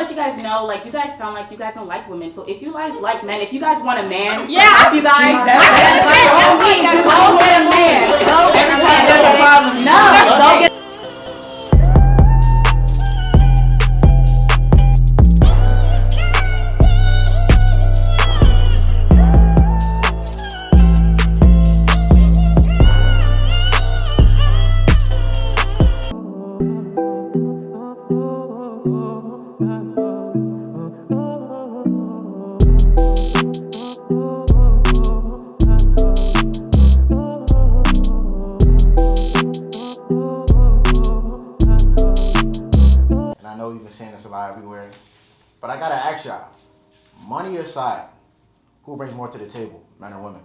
let you guys know, like, you guys sound like you guys don't like women. So if you guys like men, if you guys want a man, yeah, if you guys, go get a man. Every time there's a problem, go get. Everywhere, but I gotta ask y'all, money aside, who brings more to the table, men or women?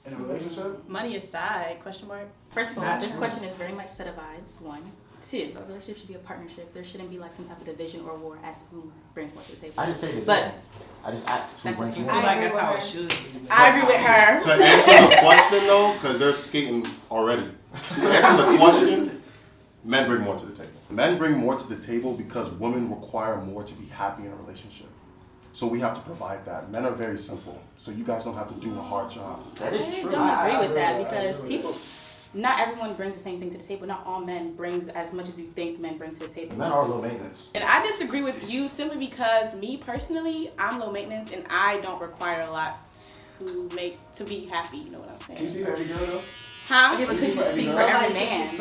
In a relationship? Money aside, question mark. First of all, this question is very much set of vibes, 1. 2, a relationship should be a partnership. There shouldn't be like some type of division or war as to who brings more to the table. I didn't say division. But I just asked who brings more. I feel like that's how it should be. I agree with her. To answer the question though, because they're skating already. To answer the question, men bring more to the table. Men bring more to the table because women require more to be happy in a relationship. So we have to provide that. Men are very simple, so you guys don't have to do a hard job. That is true. I don't agree with that because people, not everyone brings the same thing to the table. Not all men brings as much as you think men bring to the table. Men are low maintenance. And I disagree with you simply because me personally, I'm low maintenance and I don't require a lot to be happy. You know what I'm saying? Can you speak every girl though? Huh? Okay, but could you speak for every man?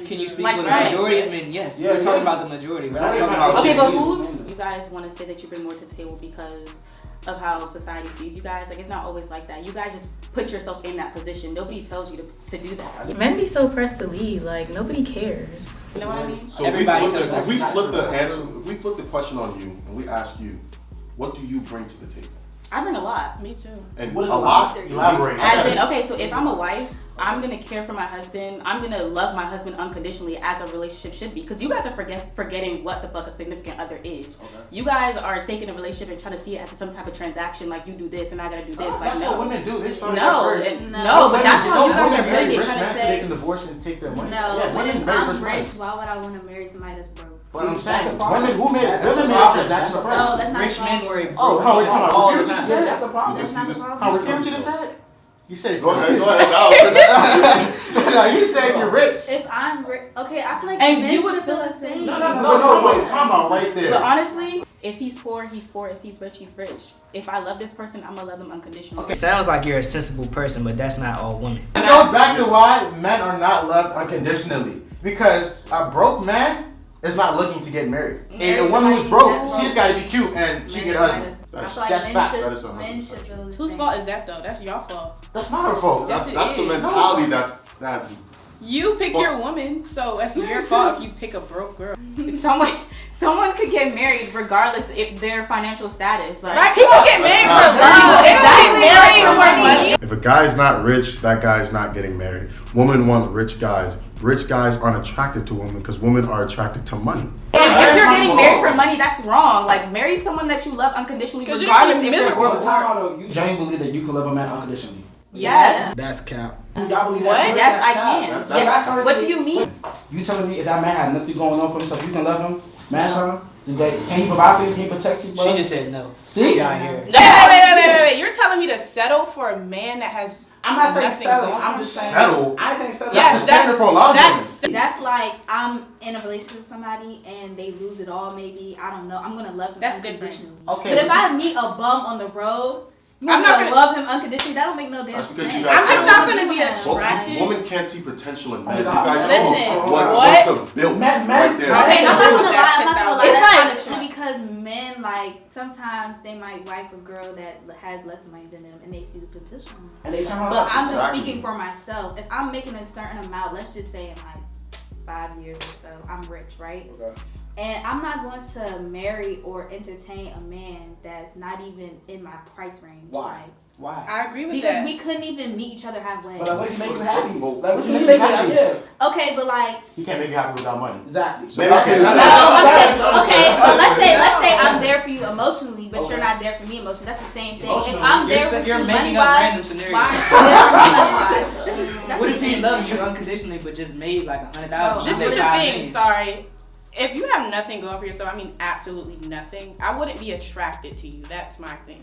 Can you speak like for the majority of men? Yes. We're talking about the majority. We're not talking about okay, but who's you guys want to say that you bring more to the table because of how society sees you guys? Like, it's not always like that. You guys just put yourself in that position. Nobody tells you to do that. Men be so pressed to leave. Like, nobody cares. You know what I mean? So if we flip the question on you and we ask you, what do you bring to the table? I bring a lot. Me too. And what is a lot? Elaborate. As in, okay, so if I'm a wife, I'm gonna care for my husband. I'm gonna love my husband unconditionally, as a relationship should be. Because you guys are forgetting what the fuck a significant other is. Okay. You guys are taking a relationship and trying to see it as some type of transaction. Like, you do this and I gotta do this. Like, that's no. what women do. They start no, but that's how you guys are really trying to say. They can divorce and take their money. No, but if I'm rich, why would I want to marry somebody that's broke? But I'm saying, women made that's the problem. No, that's not rich men worry. Oh, it's not all the time. Yeah, that's the problem. That's not the problem. How what you just said? You said go ahead. No, you said if you're rich. If I'm rich, okay, I feel like and men you would should feel the same. No, wait, time out right there. But honestly, if he's poor, he's poor. If he's rich, he's rich. If I love this person, I'm gonna love them unconditionally. Okay. Sounds like you're a sensible person, but that's not all women. It goes back to why men are not loved unconditionally. Because a broke man is not looking to get married. And a woman who's broke, she's got to be cute and she get a husband. That's facts. Men should feel the Whose same. fault is that though? That's your fault. That's not her fault. That's the mentality that you pick your woman, so that's your fault if you pick a broke girl. If someone could get married regardless if their financial status. Like, right? People get married for love. They don't get married for money. If a guy's not rich, that guy's not getting married. Women want rich guys. Rich guys aren't attracted to women because women are attracted to money. And if you're getting married for money, that's wrong. Like, marry someone that you love unconditionally, regardless if they're broke. You genuinely believe that you can love a man unconditionally? Yes. That's cap. Y'all believe What? that? Yes, I can. Yes. What do you mean? You telling me if that man had nothing going on for himself, you can love him? Man, time? Can he provide for you? Can he protect you? She just said no. See? Wait. You're telling me to settle for a man that has I'm not saying nothing settle. going I'm for just him? saying. Settle? I think settle. Yes, standard for a lot of women. That's like I'm in a relationship with somebody and they lose it all. Maybe I don't know. I'm gonna love him That's unconditionally. Okay, But if I meet a bum on the road, I'm not gonna love him unconditionally. That don't make no damn That's because sense. you guys I'm just not gonna be Well, attracted. women can't see potential in men. You guys Listen, know what's the built right there. Okay, I'm not gonna lie. I'm not gonna lie. It's That's not true because men, like, sometimes they might wife a girl that has less money than them and they see the potential. And they turn her But up. I'm just speaking for myself. If I'm making a certain amount, let's just say in like 5 years or so, I'm rich, right? Okay. And I'm not going to marry or entertain a man that's not even in my price range. Why? Why? I agree with Because that. we couldn't even meet each other halfway. But like, what do you make you happy? Well, Like, what do you make you happy? Yeah. Okay, but like. You can't make you happy without money. Exactly. So that's No, okay, but let's say I'm there for you emotionally, but you're not there for me emotionally. That's the same thing. If I'm there for you money wise, why aren't you there for me money wise? What if he loved you unconditionally but just made like $100,000? This is the thing. Sorry. If you have nothing going for yourself, I mean absolutely nothing, I wouldn't be attracted to you. That's my thing.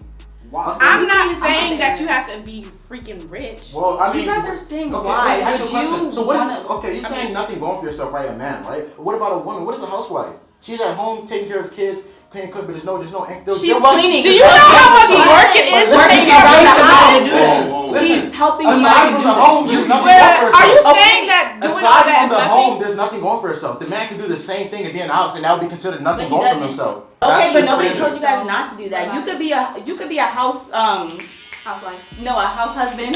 Why? I'm not saying that you have to be freaking rich. Well, I mean, you guys are saying okay, why. wait, Would you so wanna? okay, you're saying nothing going for yourself, right? A man, right? What about a woman? What is a housewife? She's at home taking care of kids, cleaning, cooking, but there's no She's cleaning. Do you know how much work it is to take care of the house? She's helping aside from the home, there's nothing going for herself. Are you saying that doing all that aside is from the nothing? home, there's nothing going for herself. The man can do the same thing and be in the house, and that would be considered nothing going for himself. Okay, but That's nobody just told you guys not to do that. You could be a house housewife. No, a house husband.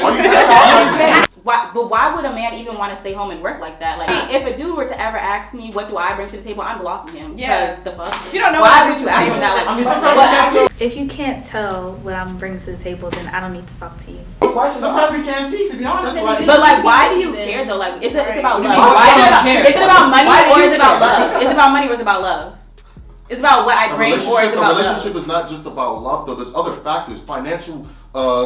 But why would a man even want to stay home and work like that? Like, if a dude were to ever ask me, what do I bring to the table, I'm blocking him. Yeah. Because the fuck? You don't know why would you ask him that? Like, I mean, sometimes If you can't tell what I'm bringing to the table, then I don't need to talk to you. sometimes we can't see, to be honest. Like, but like, why do you care though? Like, it's about love. Why do you care? Is it about money Why do or you is it about care? love? Is it about money or is it about love? It's about what I bring or is it about a relationship love? is not just about love though. There's other factors. Financial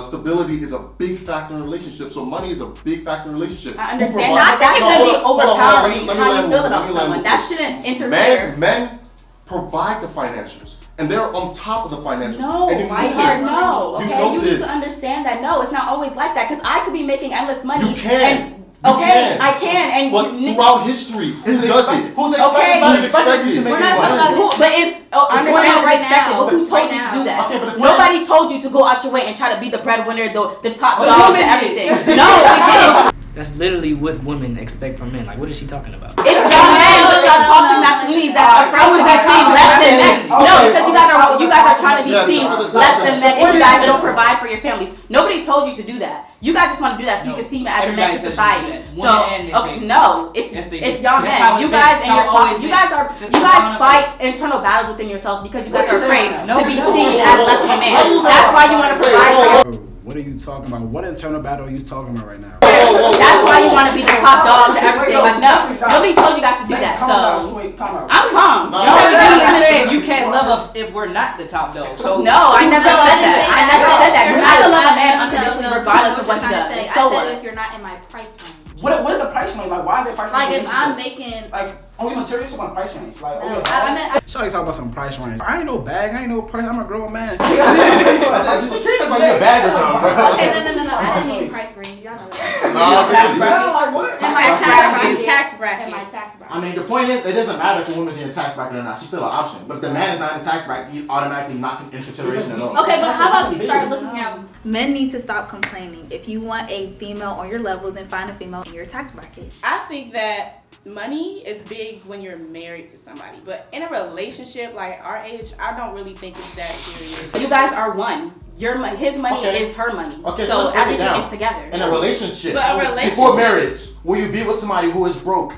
stability is a big factor in a relationship. So money is a big factor in a relationship. I understand that, but that shouldn't be overpowering how you feel about someone. That shouldn't interfere. Men provide the financials. And they're on top of the financials. No, and you my know heart, this. no. You Okay, know you this. need to understand that. No, it's not always like that. Because I could be making endless money. You can. I can. And but throughout history, who does it? Who's Okay, expected? who's expected? You to make We're not it talking money? about but it's I understand it's right expected. now. But who told Right you to now. do that? Okay, but the Nobody told you to go out your way and try to be the breadwinner, the top Oh, dog, women the did. everything. No, we didn't. That's literally what women expect from men. Like, what is she talking about? It's young men with toxic masculinities that's afraid to be seen less than men. No, because you guys are trying to be seen less than men if you guys don't provide for your families. Nobody told you to do that. You guys just want to do that so you can see me as a man to society. So no, it's young men. You guys and your toxic. You guys fight internal battles within yourselves because you guys are afraid to be seen as less than a man. That's why you want to provide for your. What are you talking about? What internal battle are you talking about right now? That's why you want to be the top dog to everything. Like, no, nobody told you guys to do that. So I'm calm. You can't love us if we're not the top dog. So No, I never said that. I never said that. Because I can love a man unconditionally regardless of what he does. So I said what? if you're not in my price range. What is the price range? Like, why is the price range? Like if I'm making. Like, only materials or price range? Like, I Shawty talking about some price range. I ain't no bag. I ain't no price. I'm a grown man. Just treat us like you're a bag or something, bro. Okay, no. I didn't mean price range. Y'all know that. Like, what? In my tax bracket. In my tax bracket. I mean, the point is, it doesn't matter if a woman's in your tax bracket or not. She's still an option. But if the man is not in the tax bracket, he's automatically not in consideration at all. Okay, but how about you start looking at. Men need to stop complaining. If you want a female on your level, then find a female in your tax bracket. I think that money is big when you're married to somebody, but in a relationship like our age, I don't really think it's that serious. You guys are one. Your money, his money is her money. Okay, so let's break it everything down. is together. In a relationship, But a relationship- before marriage, will you be with somebody who is broke?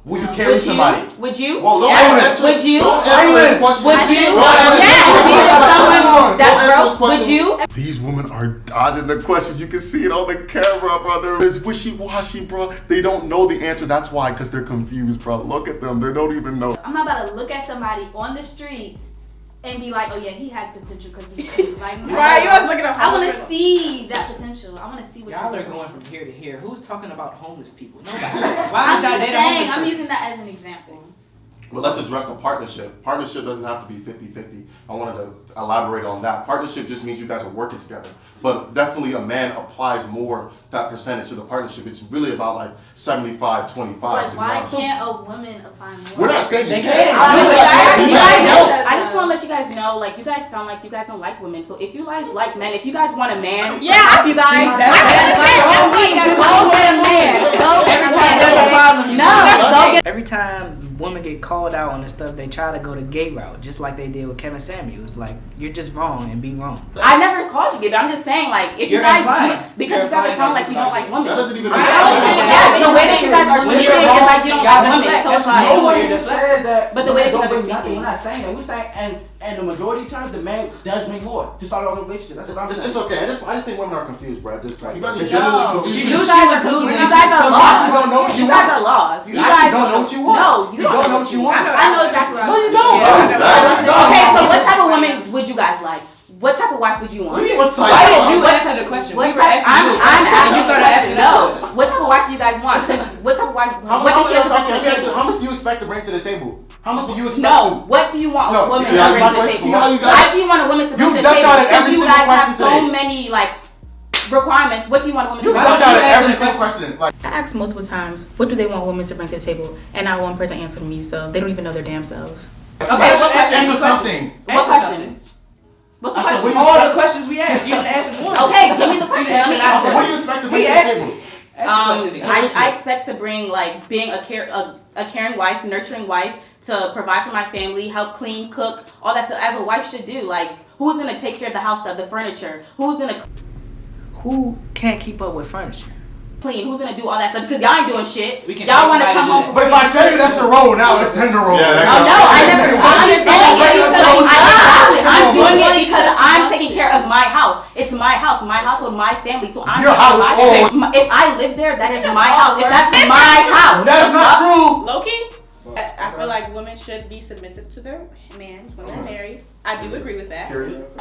Will you carry somebody? Would you? Well, don't Yes. answer- Would you? don't answer this question. Would you? Don't answer this Yes. question. Be with someone Don't that's answer this broke. Would question. you? These women are dodging the questions. You can see it on the camera, brother. It's wishy-washy, bro. They don't know the answer. That's why, because they're confused, bro. Look at them. They don't even know. I'm not about to look at somebody on the street and be like, oh yeah, he has potential because he's cute. Like, Right, you always looking at I want to homeless. see that potential. I want to see what y'all you're are doing. going from here to here. Who's talking about homeless people? Nobody. Why I'm would y'all just date a saying, homeless I'm person? using that as an example. But let's address the partnership. Partnership doesn't have to be 50-50. I wanted to elaborate on that. Partnership just means you guys are working together. But definitely a man applies more that percentage to the partnership. It's really about like 75-25. Like, to be why honest. can't a woman apply more? We're not saying you They can't. can. I just want to let you guys know, like, you guys sound like you guys don't like women. So if you guys like men, if you guys want a man, Yeah, if you guys, Go get a man. Every time there's a problem, you go get. Every time women get called out on this stuff, they try to go the gay route, just like they did with Kevin Samuels. Like, you're just wrong and be wrong. I never called you gay, but I'm just saying, like, if You're you guys, implying. because you guys are sounding like you don't like women. That doesn't even make Yes, the way that you guys are When speaking you're is wrong, like you don't y'all like women. deflect. So it's That's like, what Nobody you're said that. But the way that you women guys are don't bring nothing. speaking. We're not saying that. We're saying, and the majority terms, the man does make more to start off a relationship. That's what I'm saying. It's okay. I just think women are confused, bro. Just like You guys are They- genuinely No, confused. She you knew guys she was are losing. You guys are So lost. you don't know what you You guys want. are lost. You You actually guys don't know what you want. No, you don't know what you want. I know exactly what I'm No, you doing. don't. Okay, so what type of woman would you guys like? What type of wife would you want? What do you mean, what type? Why did you What answer type- the question? What We were type? asking you a question, I'm and you started asking us a no. question. What type of wife do you guys want? Since what type of a wife, what does she have to bring to the table? How much do you expect to bring to the table? How much do you expect? No, what do you want a woman to bring to the table? What do you want a woman to bring to the table? Since you guys have so many like requirements, what do you want a woman to bring to the table? Every single question. Like, I asked multiple times, what do they want women to bring to the table? And not one person answered me, so they don't even know their damn selves. Okay, what question? What question? What's the question? All the questions we asked. You didn't answer one. Okay, give me the question. What do you expect to bring to the table? I expect to bring like being a caring wife, nurturing wife, to provide for my family, help clean, cook, all that stuff as a wife should do. Like, who's gonna take care of the house, the furniture? Who can't keep up with furniture? Clean? Who's gonna do all that stuff? Because y'all ain't doing shit. Y'all want to come home. But if I tell you that's a role now, it's gender role. Yeah, I never. I understand. I'm doing it because I'm taking care of my house. It's my house, my household, my family. So I'm. Your house. If I live there, that is my house. If that's my house, that is not true. Loki. I feel like women should be submissive to their man when they're married. I do agree with that.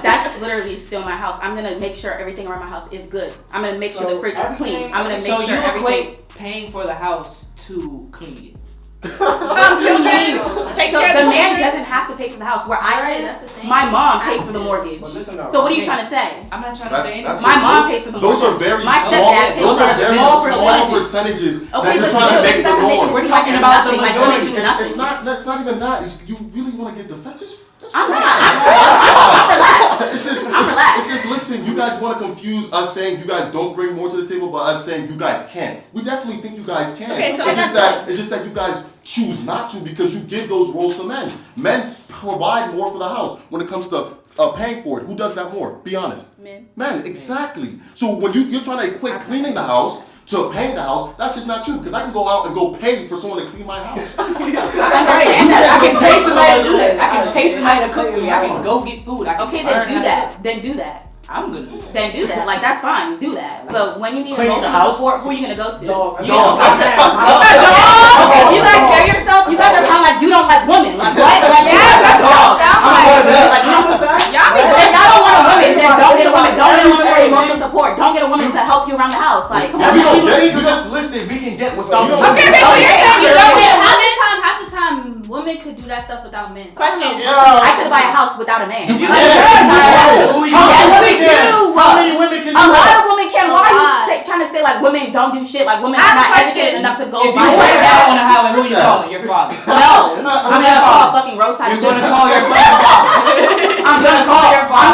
That's literally still my house. I'm gonna make sure everything around my house is good. I'm gonna make sure the fridge is clean. I'm gonna make sure everything. So you equate paying for the house to clean it? Children, take care of the man doesn't have to pay for the house. Where I live, my mom pays for the mortgage. So what are you trying to say? I'm not trying to say anything. My mom pays for the mortgage. Those are very small percentages that you're trying to make the norm. We're talking about the majority. It's not even that. You really want to get defensive? I'm not. I'm relaxed. It's just listen. You guys want to confuse us saying you guys don't bring more to the table, but us saying you guys can. We definitely think you guys can. Okay, so it's just that you guys choose not to because you give those roles to men. Men provide more for the house when it comes to paying for it. Who does that more? Be honest. Men, exactly. So when you're trying to equate cleaning the house to paying the house, that's just not true because I can go out and go pay for someone to clean my house. I can pay somebody to do that. I can pay somebody to cook for me. I can go get food. Okay, then do that. Then do that. I'm gonna do that. Then do that. Like, that's fine. Do that. But when you need Clean emotional support, who are you gonna go to? Dog. You guys hear yourself? You guys are sound like you don't like women. Like what? Like y'all don't want a woman. Then don't get a woman. Don't get a woman for emotional support. Don't get a woman to help you around the house. Like, come on. You just listed we can get without. Okay, so you're saying you don't get. Half the time, women could do that stuff without men. So Question. I could buy a house without a man. How many women can do a lot that? of women can. Why are you trying to say like women don't do shit? Like women are not educated enough to go. If you write down on the highway, who you calling? Your father. No, I'm gonna call fucking roadside assistance. You're gonna call your father. I'm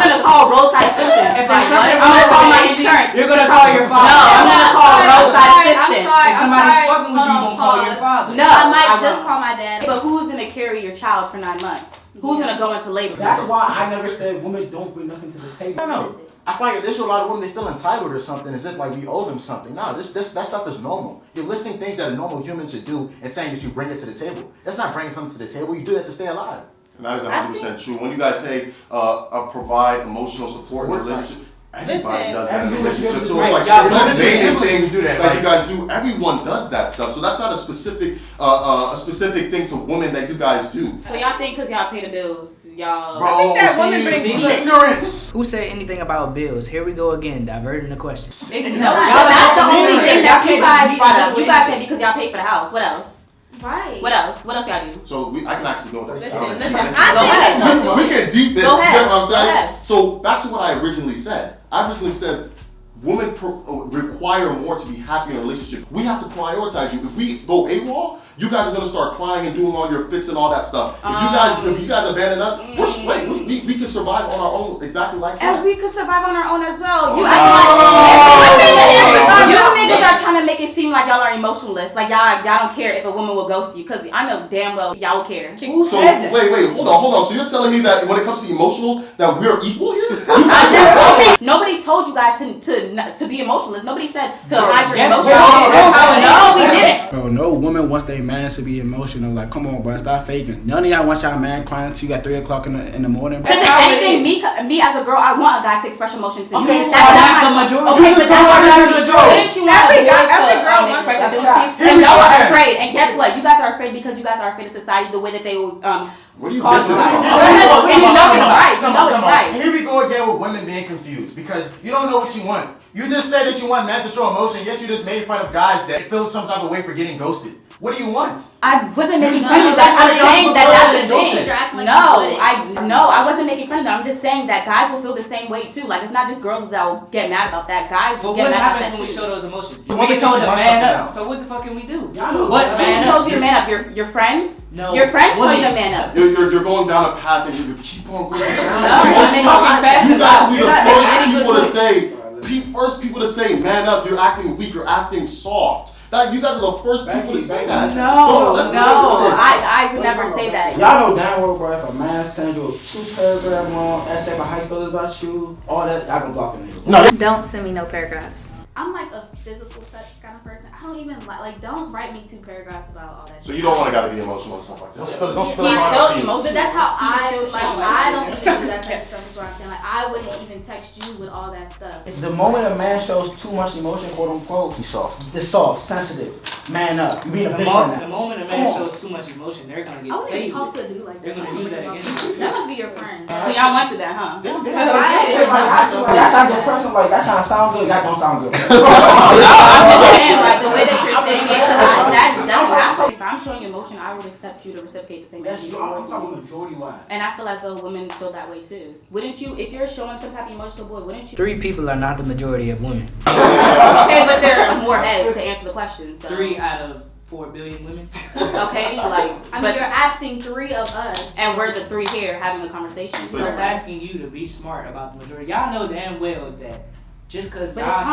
gonna call roadside assistance. If there's something I'm gonna call my insurance. You're gonna call your father. No, I'm gonna call roadside assistance. If somebody's fucking with you, you gonna call your father. No, I might just call my dad. But who's gonna carry your child for 9 months? Who's gonna go into labor? That's why I never said women don't bring nothing to the table. No. I find there's a lot of women that feel entitled or something as if like we owe them something. No, that stuff is normal. You're listing things that a normal human should do and saying that you bring it to the table. That's not bringing something to the table. You do that to stay alive. And that is 100% true. When you guys say provide emotional support in a relationship, everybody does that in a relationship. So it's like those basic things that you guys do. Everyone does that stuff. So that's not a specific thing to women that you guys do. So y'all think because y'all pay the bills, y'all. Bro, I think that women bring ignorance. Who said anything about bills? Here we go again, diverting the question. No, that's the only thing that you guys brought up. You guys said because y'all pay for the house. What else? Right. What else? What else y'all do? So I can actually go there. Listen. Go I ahead. We can deep this. Go ahead. You get what I'm saying? Go ahead. So back to what I originally said. I originally said women require more to be happy in a relationship. We have to prioritize you. If we go AWOL, you guys are gonna start crying and doing all your fits and all that stuff. If you guys abandon us, we're straight. We can survive on our own exactly like that. And we could survive on our own as well. You niggas are trying to make it seem like y'all are emotionless. Like y'all don't care if a woman will ghost you. Cause I know damn well y'all will care. Who said that? Wait, hold on. So you're telling me that when it comes to emotionals, that we're equal here? Okay. Nobody told you guys to be emotionless. Nobody said to hide your emotions. No, we didn't. Bro, no woman wants their man to be emotional. Like, come on, bro, stop faking. None of y'all want y'all man crying to you at 3 o'clock in the morning. Because if anything, me as a girl, I want a guy to express emotion to you. Okay, that's not the majority. Okay, but that's not the majority. Wouldn't you want every girl wants express to emotion? And y'all are afraid. And guess what? You guys are afraid because you guys are afraid of society, the way that they will call you guys. And you know it's right. You know it's right. Here we go again with women being confused because you don't know what you want. You just said that you want men to show emotion, yet you just made fun of guys that feel some type of way for getting ghosted. What do you want? I wasn't making fun of that. I'm saying that that's the thing. I wasn't making fun of that. I'm just saying that guys will feel the same way too. Like, it's not just girls that will get mad about that. Guys will get mad about that too. What happens when we show those emotions? We get told to man up. So what the fuck can we do? What man up? Who told you to man up? Your friends? No. Your friends told you to man up. You're going down a path and you keep on going down. No, you're talking fast. You guys will be the first people to say man up. You're acting weak. You're acting soft. You guys are the first people to say that. No, I would never say that. Y'all know damn well, bro, if a man sends you a 2-paragraph long essay about how he feels about you, all that, y'all gonna block the nigga. No, don't send me no paragraphs. I'm like a physical touch kind of person. I don't even like don't write me 2 paragraphs about all that. So you don't want to gotta be emotional and stuff like that. He's still emotional. But that's how I don't even do that type of stuff. Is what I'm saying. Like I wouldn't even text you with all that stuff. The moment a man shows too much emotion, quote unquote, he's soft. It's soft, sensitive, man up. You being a bitch right now. The moment a man shows too much emotion, they're gonna get I wouldn't even talk to a dude like that. They're gonna use that against you. That must be your friend. So y'all went through that, huh? That's not good person. Like that kind of sound good. That don't sound good. I'm just saying, like, the way that you're saying it, because that does happen. If I'm showing emotion, I would accept you to reciprocate the same energy towards me. And I feel as though women feel that way too. Wouldn't you, if you're showing some type of emotional boy, wouldn't you? 3 people are not the majority of women. Okay, but there are more heads to answer the question. So. 3 out of 4 billion women. Okay, like. I mean, you're asking 3 of us. And we're the 3 here having a conversation. So I'm asking you to be smart about the majority. Y'all know damn well that. Just because God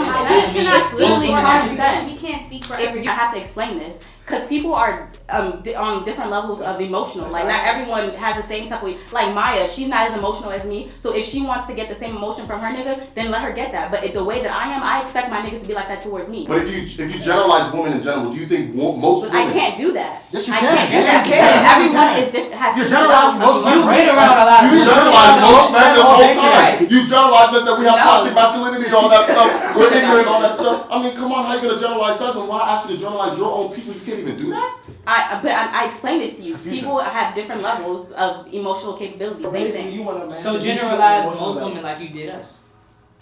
says we can't speak for everyone. I have to explain this because people are on different levels of emotional. Like not everyone has the same type of. Like Maya, she's not as emotional as me. So if she wants to get the same emotion from her nigga, then let her get that. But the way that I am, I expect my niggas to be like that towards me. But if you generalize women in general, do you think most women? I can't do that. Yes, you I can. can't do that because everyone is different. You generalize most men. You've been around a lot of. You generalize most men this whole time. You generalize us that we have toxic masculinity and all that stuff. We're ignorant and all that stuff. I mean, come on, how you gonna generalize us? And why ask you to generalize your own people? You can't even do that. I explained it to you. People have different levels of emotional capabilities. Same thing. So generalize most women like you did us.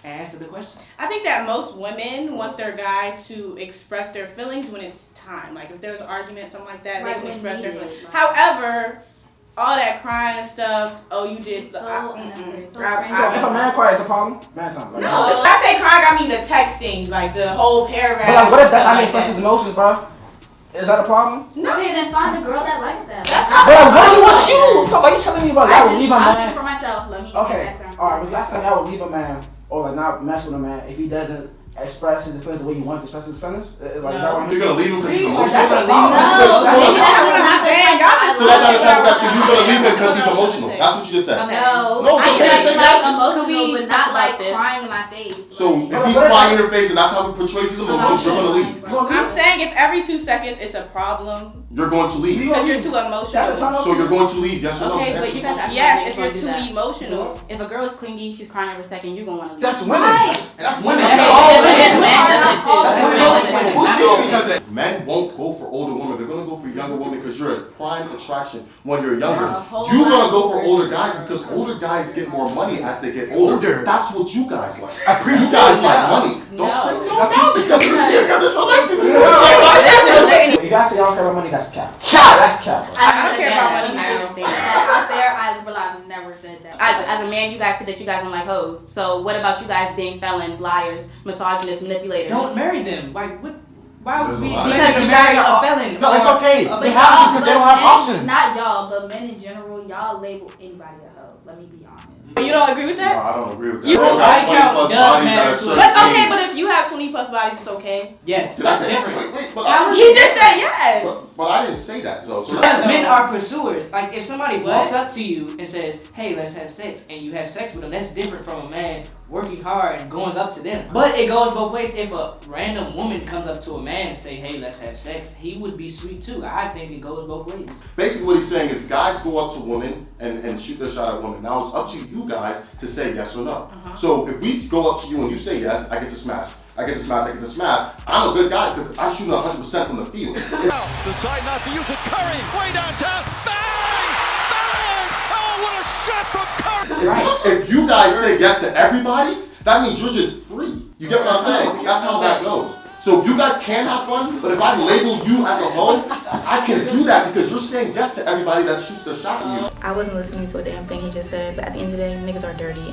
And answer the question. I think that most women want their guy to express their feelings when it's time. Like if there's an argument, something like that, they can express their feelings. However, all that crying and stuff, you did so unnecessary. So if a man cries, it's a problem? Man's not. No, when I say crying, I mean the texting, like the whole paragraph. But like, what if that's how he expresses emotions, bro? Is that a problem? No. Okay, then find a girl that likes that. That's not. But what do you want you? So like you telling me about that? I would leave a man. I'm speaking for myself. Let me. Okay. Alright, but last time I would leave a man or like not mess with a man if he doesn't express his feelings the way you want to express his feelings. Like, no. Is that why you're gonna leave him because he's emotional? So that's not the type of guy. So you're gonna leave him because he's emotional. That's what you just said. No. No, it's okay to say that. Emotional, but not like crying in my face. So if he's crying in your face and that's how he portrays his emotions, you're gonna leave. I'm saying if every 2 seconds it's a problem, you're going to leave because you're too emotional. So you're going to leave, yes or no? Okay, but you guys have if you're too emotional. If a girl is clingy, she's crying every second, you're gonna want to leave. That's women. That's women. Men won't go for older women. They're gonna go for younger women because you're a prime attraction when you're younger. You're gonna go for older guys because older guys get more money as they get older. That's what you guys like. You guys like money. Don't say no now because you got this relationship. You guys say y'all care about money, that's cap. That's cap. I don't care about money. Out there, I've never said that. As a man, you guys said that you guys don't like hoes. So what about you guys being felons, liars, misogynists, manipulators? Don't marry them. Like what? Why would we because you marry a felon? No, it's okay. They have to because they don't have options. Not y'all, but men in general, y'all label anybody a hoe. Let me be honest. You don't agree with that? No, I don't agree with that. You body count does matter. But if you have 20+ bodies, it's okay. Yes, that's different. He just said yes. But I didn't say that though. So because men are pursuers. Like if somebody walks up to you and says, "Hey, let's have sex," and you have sex with them, that's different from a man working hard and going up to them. But it goes both ways. If a random woman comes up to a man and say, "Hey, let's have sex," he would be sweet too. I think it goes both ways. Basically, what he's saying is guys go up to women and shoot their shot at women. Now it's up to you guys to say yes or no. So if we go up to you and you say yes, I get to smash. I get to smash. I'm a good guy because I'm shooting 100% from the field. Decide not to use it. Curry, way downtown. Bang! Bang! Oh, what a shot from Curry! If you guys say yes to everybody, that means you're just free. You get what I'm saying? That's how that goes. So you guys can have fun, but if I label you as a hoe, I can do that because you're saying yes to everybody that shoots their shot at you. I wasn't listening to a damn thing he just said, but at the end of the day, niggas are dirty.